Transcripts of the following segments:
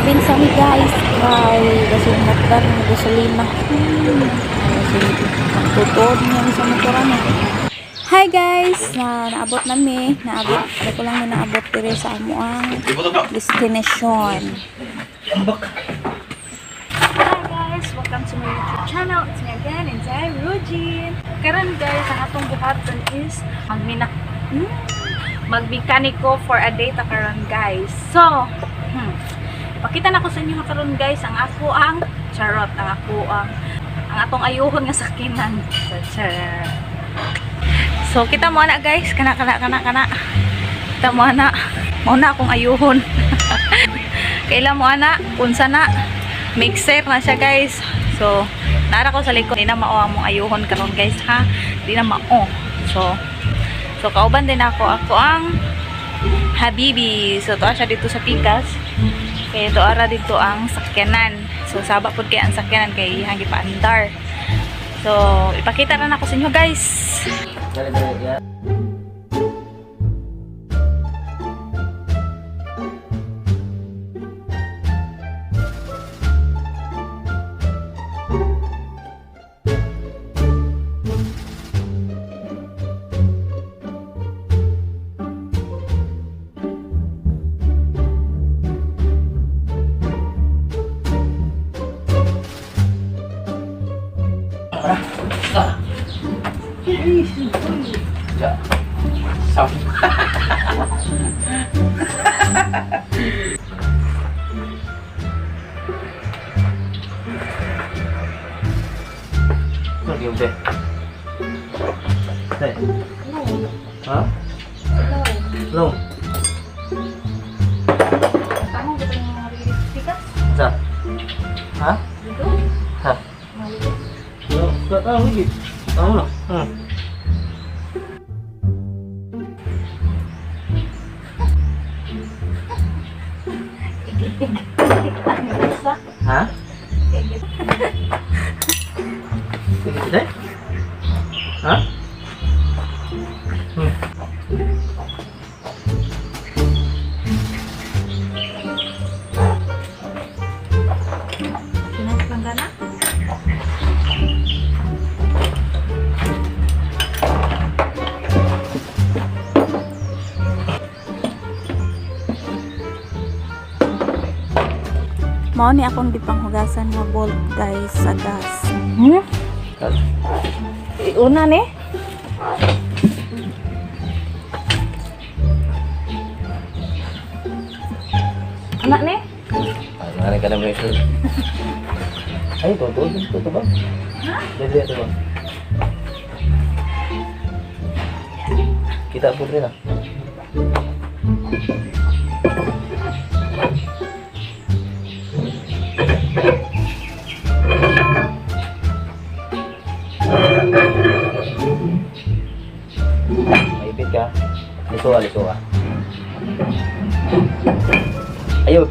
probinsya mi guys. Kay kasi matdan ng gasolina. Kasi magtutod niya sa motoran eh. Hi guys, naabot nami. Ako lang yung naabot dire sa amuang destination. Hi guys, welcome to my YouTube channel. It's me again, Inzay Rujin. Karon guys, ang atong buhaton is magmekaniko for a day ta karon guys. So, ipakita na ko sa inyo karon guys ang ako ang charot, ang atong ayuhon nga sakinan. So, kita mo na guys, kana. Kita mo na. Mauna akong ayuhon. Kailan mo na, unsa na, mixer na siya guys. So, nara ko sa likod, di na mao among ayuhon karon guys ha. Di na mao. So kauban din ako ang Habibi. So, to siya dito sa Pikas. Kaya to ara dito ang sakyanan. So, saba pod kay ang sakyanan kay hangi paandar. So, ipakita na ako sa inyo guys. Hah? Belum. Kamu betul mau Pikas? Sa? Hah? Itu? Hah? Mau Enggak tahu lagi. Tahu lah. Hah? Gitu deh? Hah? Mao ni akong gipanghugasan nga bolt guys sa gas. Una ni. Anak ni? Mana ka na bracelet? Ay, toto ba? Ha? Dali ito ba? Kita po rin ah. Maipit ka. Liso ka. Ayaw,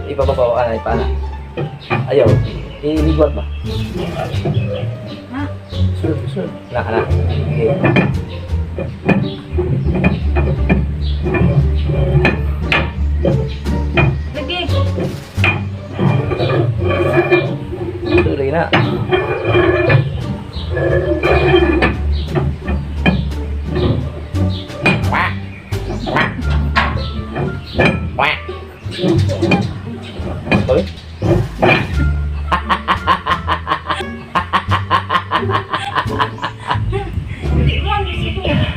ipababaw ka na, ipana. Ayaw, iligwat ba? Ha? Sunod. Anak. Okay. Lagi. Ito rin na. Sorry?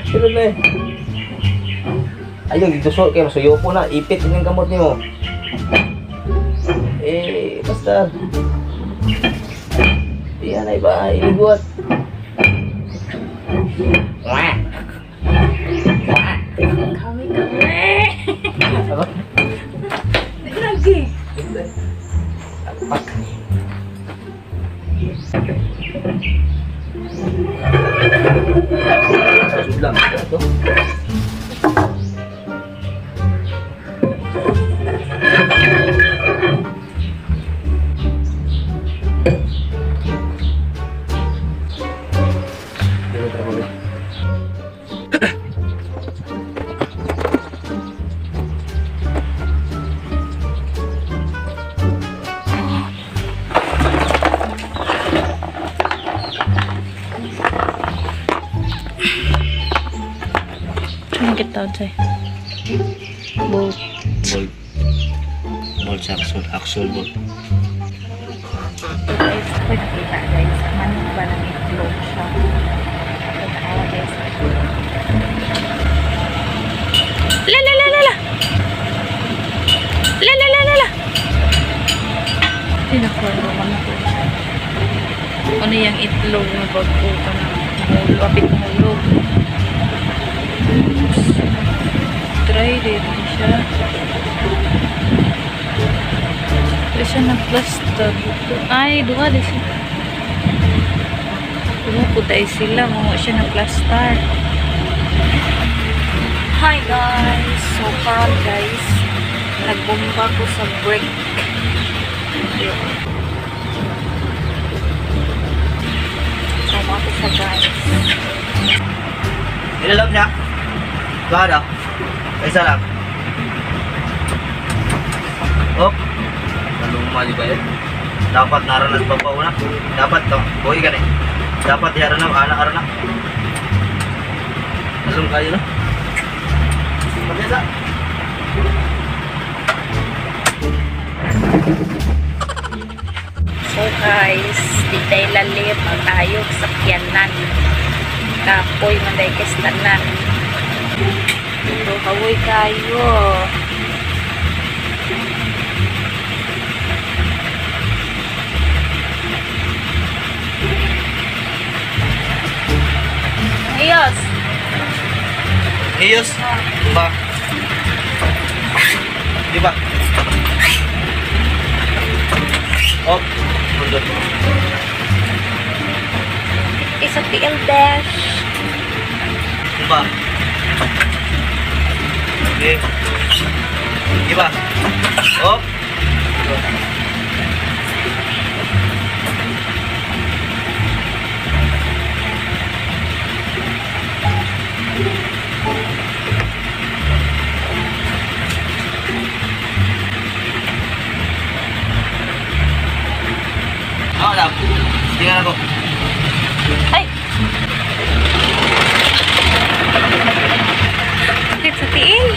Sino na eh? Ayun, dito kayo, masuyo po na. Ipit yung gamot niyo. Basta. Iyan ay ba? Iniguat. Kami. Apa? Lagi. Apa? Sudah ito. Angkit tawad sa'yo. Bolt. Bolt. Bolt sa axle bolt. So guys, ako'y nakita guys. Manok ba ng itlog siya? Tatawa guys. La la la la la! La la la la la! Tinakuha naman ako. Ano yung itlog na bago ka na kapit mahulog. Try din siya. Wala siya na-plaster. Ay, duha din siya. Duha po tayo sila. Mga siya na-plaster. Hi guys! So, karon guys, nagbomba ko sa brake. So, mga sa guys. Ilalog siya. Bakit daw? Isa lang. Oh. Anong mali ba yan? Dapat naranas pa pa una. Dapat to. Buhay ka na eh. Dapat diharan na. Anak-aran na. Alam kayo na. Pagkasa. So guys, di tayo lalim ang tayog sa kyanan. Kapoy manday kastanan. So, kawoy kayo. Ayos. Iyos. Ba? Di ba? Oh. Bundot. Isa TL dash. Di ba? Okay. Di ba? Oh. Alam. Tingnan ako. Ay! Sakit sa tiil.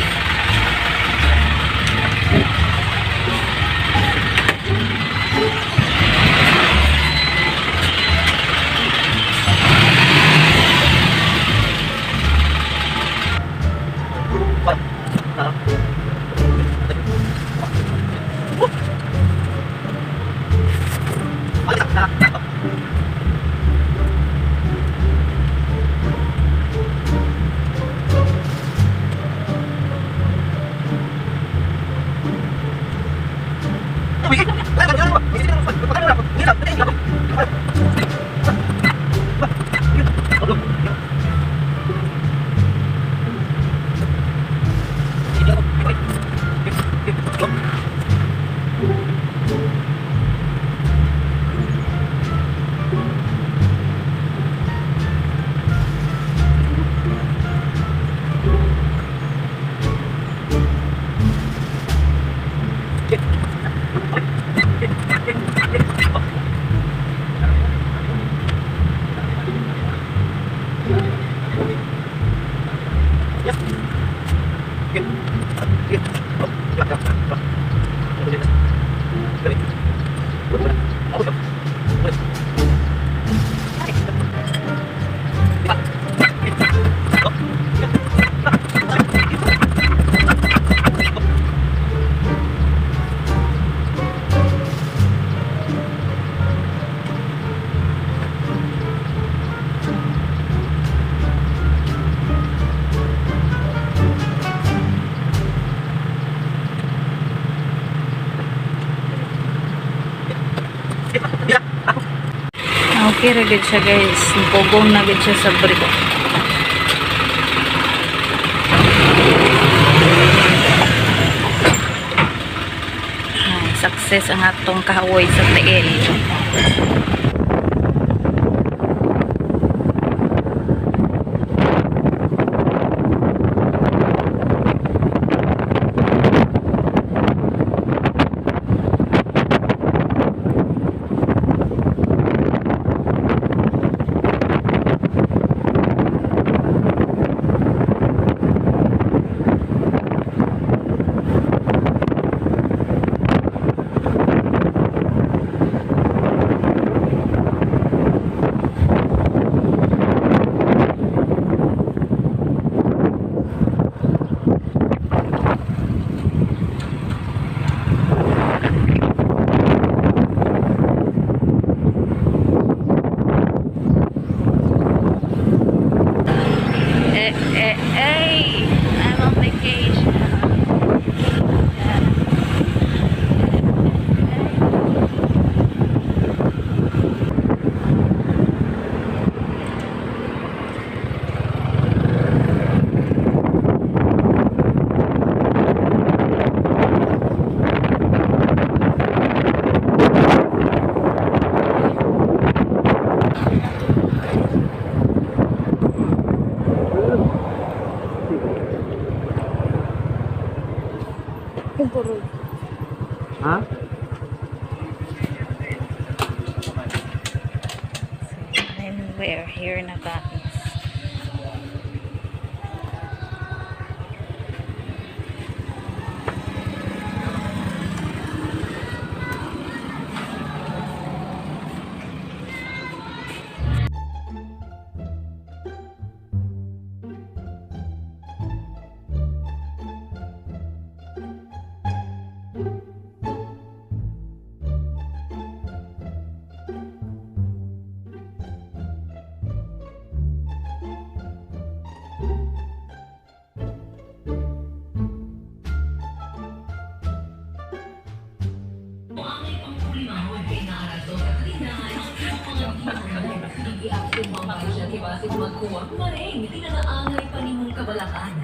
Okay ra gid siya guys. Pugong na gid siya sa brick. Success ang atong kahoy sa tiil. Hey, I'm on vacation. Ha? And we're here na guys. Hindi ako magkuha. Maring, hindi na naangay pa ni mong kabalakan.